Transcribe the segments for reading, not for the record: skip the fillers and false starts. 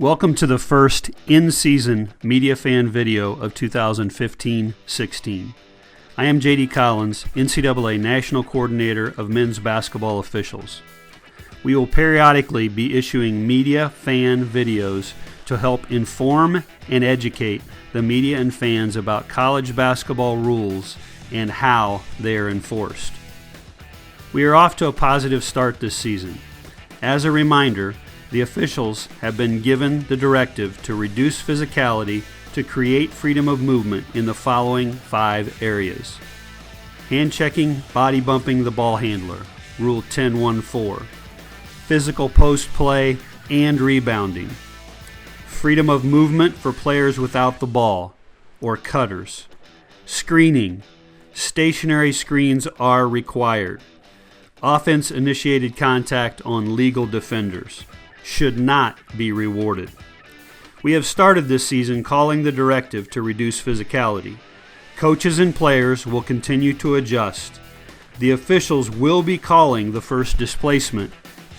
Welcome to the first in-season media fan video of 2015-16. I am J.D. Collins, NCAA National Coordinator of Men's Basketball Officials. We will periodically be issuing media fan videos to help inform and educate the media and fans about college basketball rules and how they are enforced. We are off to a positive start this season. As a reminder, the officials have been given the directive to reduce physicality to create freedom of movement in the following 5 areas. Hand checking, body bumping the ball handler, Rule 10.1.4. Physical post play and rebounding. Freedom of movement for players without the ball, or cutters. Screening. Stationary screens are required. Offense-initiated contact on legal defenders should not be rewarded. We have started this season calling the directive to reduce physicality. Coaches and players will continue to adjust. The officials will be calling the first displacement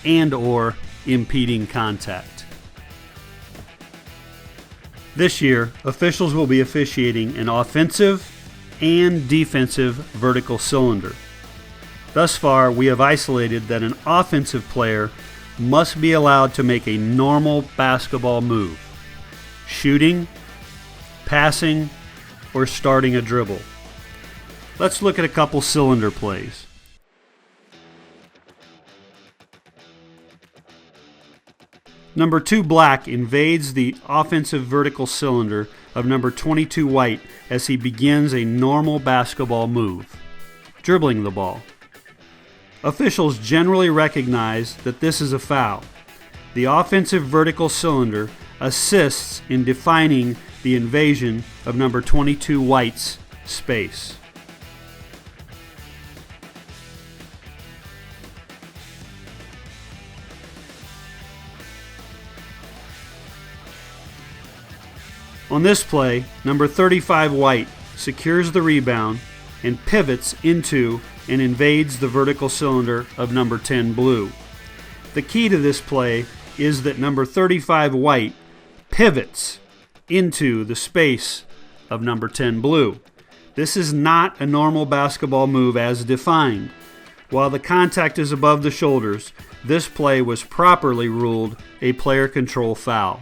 and/or impeding contact. This year, officials will be officiating an offensive and defensive vertical cylinder. Thus far, we have isolated that an offensive player must be allowed to make a normal basketball move, shooting, passing, or starting a dribble. Let's look at a couple cylinder plays. Number 2 black invades the offensive vertical cylinder of number 22 white as he begins a normal basketball move, dribbling the ball. Officials generally recognize that this is a foul. The offensive vertical cylinder assists in defining the invasion of number 22 white's space. On this play, number 35 white secures the rebound and pivots into and invades the vertical cylinder of number 10 blue. The key to this play is that number 35 white pivots into the space of number 10 blue. This is not a normal basketball move as defined. While the contact is above the shoulders, this play was properly ruled a player control foul.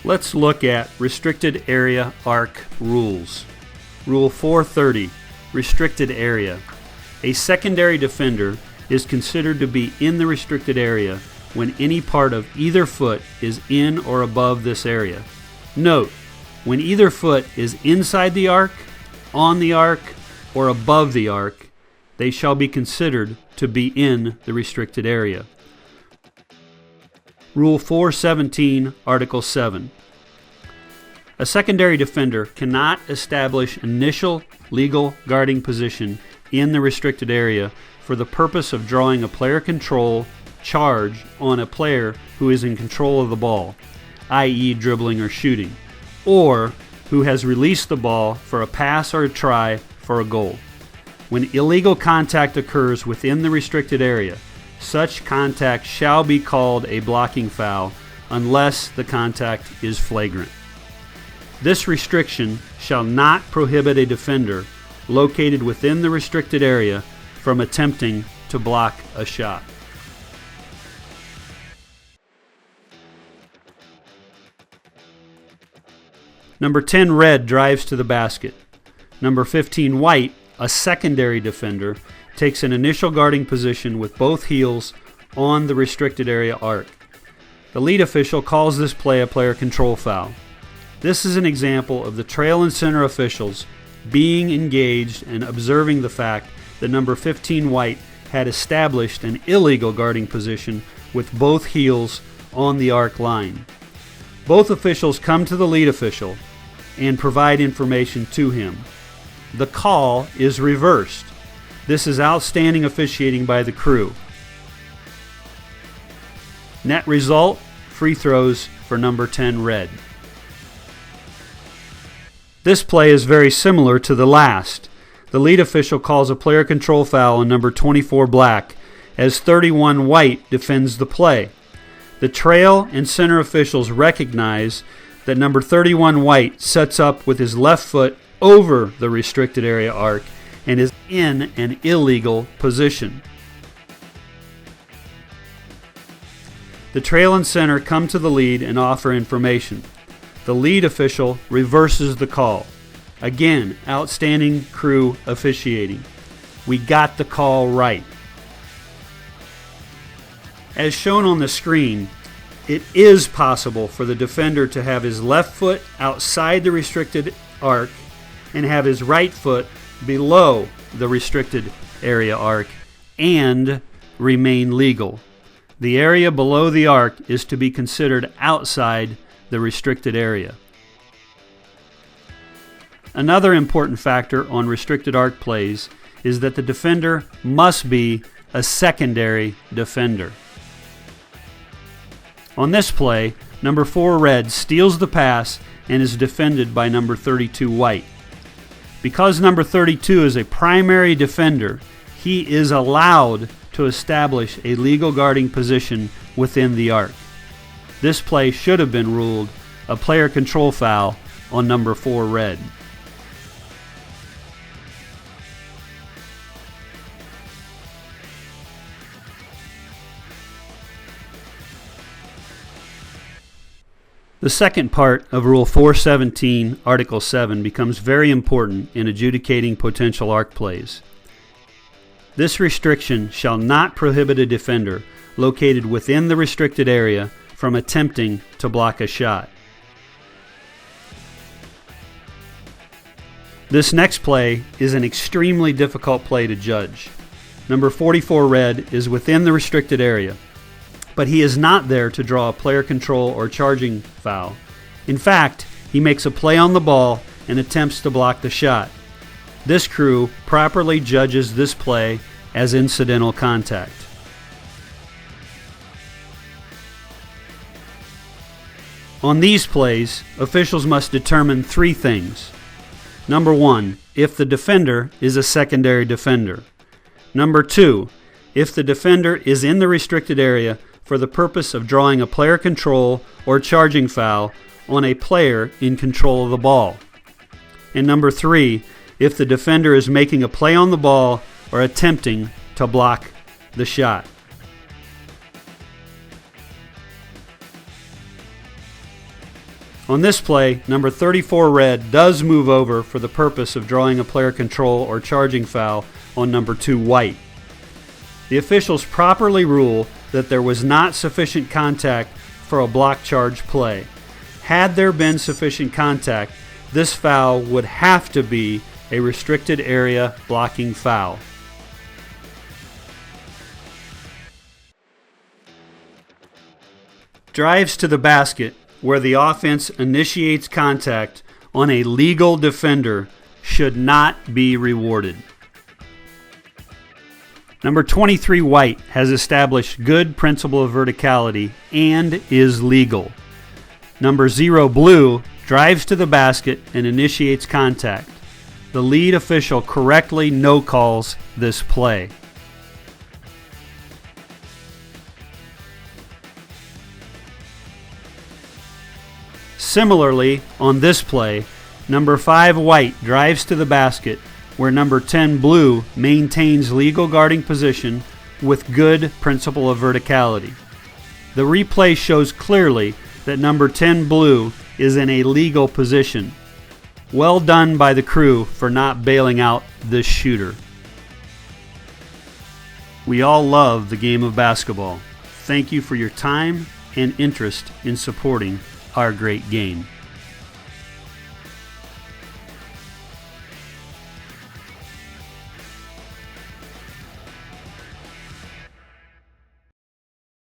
Let's look at restricted area arc rules. Rule 430, restricted area. A secondary defender is considered to be in the restricted area when any part of either foot is in or above this area. Note, when either foot is inside the arc, on the arc, or above the arc, they shall be considered to be in the restricted area. Rule 417, Article 7. A secondary defender cannot establish initial legal guarding position in the restricted area for the purpose of drawing a player control charge on a player who is in control of the ball, i.e. dribbling or shooting, or who has released the ball for a pass or a try for a goal. When illegal contact occurs within the restricted area, such contact shall be called a blocking foul unless the contact is flagrant. This restriction shall not prohibit a defender located within the restricted area from attempting to block a shot. Number 10 red drives to the basket. Number 15 white, a secondary defender, takes an initial guarding position with both heels on the restricted area arc. The lead official calls this play a player control foul. This is an example of the trail and center officials being engaged and observing the fact that number 15 white had established an illegal guarding position with both heels on the arc line. Both officials come to the lead official and provide information to him. The call is reversed. This is outstanding officiating by the crew. Net result, free throws for number 10 red. This play is very similar to the last. The lead official calls a player control foul on number 24 black as 31 white defends the play. The trail and center officials recognize that number 31 white sets up with his left foot over the restricted area arc and is in an illegal position. The trail and center come to the lead and offer information. The lead official reverses the call. Again, outstanding crew officiating. We got the call right. As shown on the screen, it is possible for the defender to have his left foot outside the restricted arc and have his right foot below the restricted area arc and remain legal. The area below the arc is to be considered outside the restricted area. Another important factor on restricted arc plays is that the defender must be a secondary defender. On this play, number 4 red steals the pass and is defended by number 32 white. Because number 32 is a primary defender, he is allowed to establish a legal guarding position within the arc. This play should have been ruled a player control foul on number 4 red. The second part of Rule 417, Article 7, becomes very important in adjudicating potential arc plays. This restriction shall not prohibit a defender located within the restricted area from attempting to block a shot. This next play is an extremely difficult play to judge. Number 44 red is within the restricted area, but he is not there to draw a player control or charging foul. In fact, he makes a play on the ball and attempts to block the shot. This crew properly judges this play as incidental contact. On these plays, officials must determine 3 things. Number 1, if the defender is a secondary defender. Number 2, if the defender is in the restricted area for the purpose of drawing a player control or charging foul on a player in control of the ball. And number 3, if the defender is making a play on the ball or attempting to block the shot. On this play, number 34 red does move over for the purpose of drawing a player control or charging foul on number 2 white. The officials properly rule that there was not sufficient contact for a block charge play. Had there been sufficient contact, this foul would have to be a restricted area blocking foul. Drives to the basket, where the offense initiates contact on a legal defender, should not be rewarded. Number 23 white has established good principle of verticality and is legal. Number 0 blue drives to the basket and initiates contact. The lead official correctly no-calls this play. Similarly, on this play, number 5 white drives to the basket, where number 10 blue maintains legal guarding position with good principle of verticality. The replay shows clearly that number 10 blue is in a legal position. Well done by the crew for not bailing out this shooter. We all love the game of basketball. Thank you for your time and interest in supporting our great game.